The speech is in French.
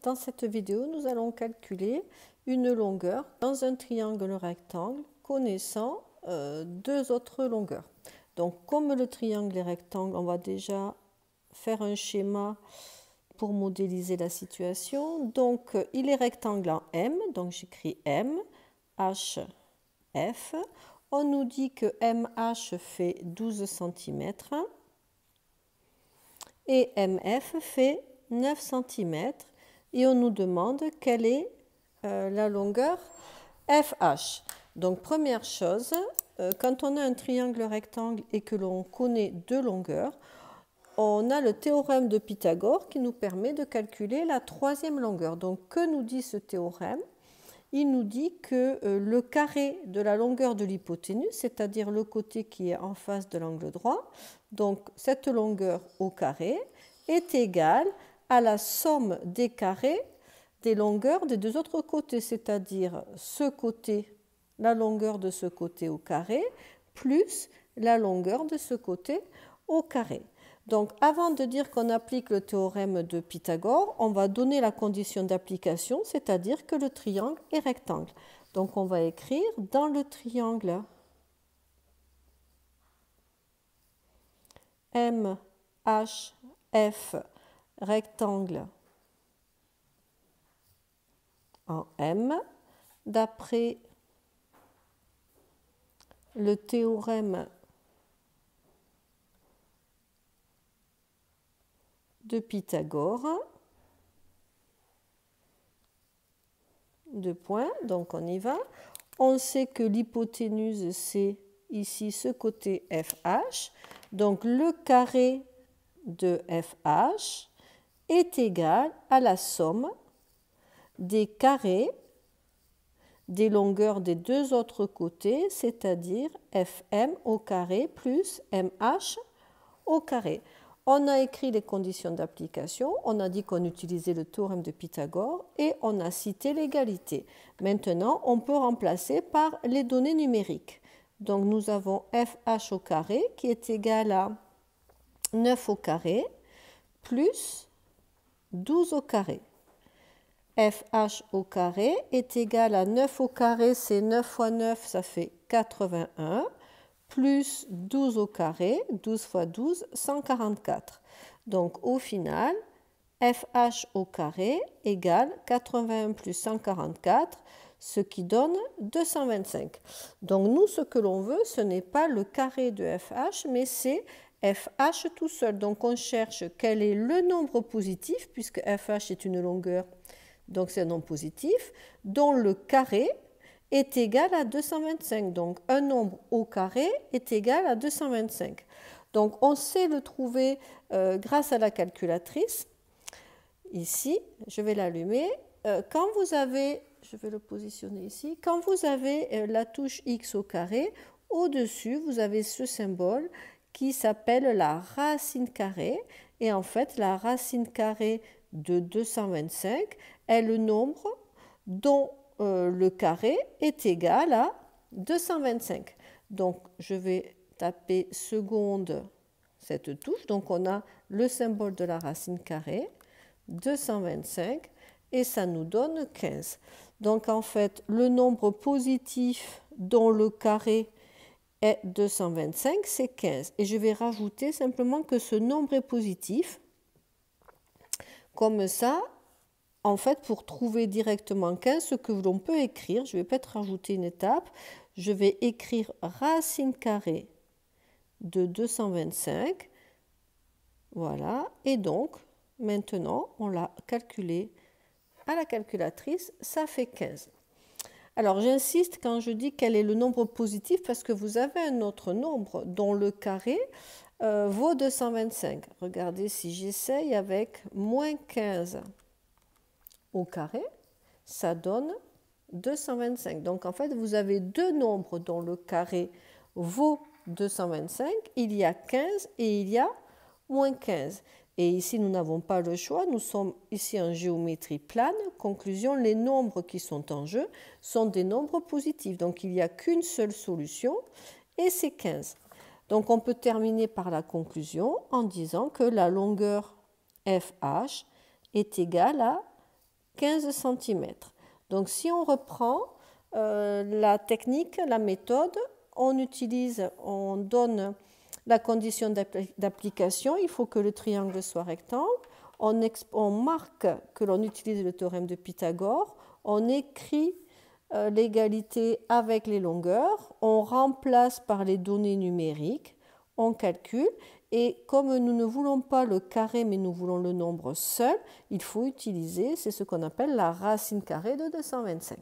Dans cette vidéo, nous allons calculer une longueur dans un triangle rectangle connaissant deux autres longueurs. Donc, comme le triangle est rectangle, on va déjà faire un schéma pour modéliser la situation. Donc, il est rectangle en M, donc j'écris M, H, F. On nous dit que MH fait 12 cm et MF fait 9 cm. Et on nous demande quelle est la longueur FH. Donc, première chose, quand on a un triangle rectangle et que l'on connaît deux longueurs, on a le théorème de Pythagore qui nous permet de calculer la troisième longueur. Donc, que nous dit ce théorème? Il nous dit que le carré de la longueur de l'hypoténuse, c'est-à-dire le côté qui est en face de l'angle droit, donc cette longueur au carré, est égale à la somme des carrés des longueurs des deux autres côtés, c'est-à-dire ce côté, la longueur de ce côté au carré, plus la longueur de ce côté au carré. Donc, avant de dire qu'on applique le théorème de Pythagore, on va donner la condition d'application, c'est-à-dire que le triangle est rectangle. Donc, on va écrire dans le triangle MHF rectangle en M, d'après le théorème de Pythagore, deux points, donc on y va. On sait que l'hypoténuse, c'est ici ce côté FH, donc le carré de FH est égal à la somme des carrés des longueurs des deux autres côtés, c'est-à-dire FM au carré plus MH au carré. On a écrit les conditions d'application, on a dit qu'on utilisait le théorème de Pythagore et on a cité l'égalité. Maintenant, on peut remplacer par les données numériques. Donc, nous avons FH au carré qui est égal à 9 au carré plus 12 au carré. FH au carré est égal à 9 au carré, c'est 9 fois 9, ça fait 81, plus 12 au carré, 12 fois 12, 144. Donc au final, FH au carré égale 81 plus 144, ce qui donne 225. Donc nous, ce que l'on veut, ce n'est pas le carré de FH, mais c'est FH tout seul. Donc on cherche quel est le nombre positif, puisque FH est une longueur, donc c'est un nombre positif, dont le carré est égal à 225. Donc un nombre au carré est égal à 225. Donc on sait le trouver grâce à la calculatrice. Ici, je vais l'allumer. Quand vous avez, je vais le positionner ici, quand vous avez la touche X au carré, au-dessus, vous avez ce symbole qui s'appelle la racine carrée. Et en fait, la racine carrée de 225 est le nombre dont le carré est égal à 225. Donc, je vais taper seconde cette touche. Donc, on a le symbole de la racine carrée, 225, et ça nous donne 15. Donc, en fait, le nombre positif dont le carré est 225, c'est 15. Et je vais rajouter simplement que ce nombre est positif. Comme ça, en fait, pour trouver directement 15, ce que l'on peut écrire, je vais peut-être rajouter une étape, je vais écrire racine carrée de 225. Voilà. Et donc, maintenant, on l'a calculé à la calculatrice, ça fait 15. Alors, j'insiste quand je dis quel est le nombre positif, parce que vous avez un autre nombre dont le carré vaut 225. Regardez si j'essaye avec moins 15 au carré, ça donne 225. Donc, en fait, vous avez deux nombres dont le carré vaut 225. Il y a 15 et il y a moins 15. Et ici, nous n'avons pas le choix. Nous sommes ici en géométrie plane. Conclusion, les nombres qui sont en jeu sont des nombres positifs. Donc, il n'y a qu'une seule solution et c'est 15. Donc, on peut terminer par la conclusion en disant que la longueur FH est égale à 15 cm. Donc si on reprend la technique, la méthode, on donne la condition d'application, il faut que le triangle soit rectangle, on marque que l'on utilise le théorème de Pythagore, on écrit l'égalité avec les longueurs, on remplace par les données numériques, on calcule, et comme nous ne voulons pas le carré mais nous voulons le nombre seul, il faut utiliser, c'est ce qu'on appelle la racine carrée de 225.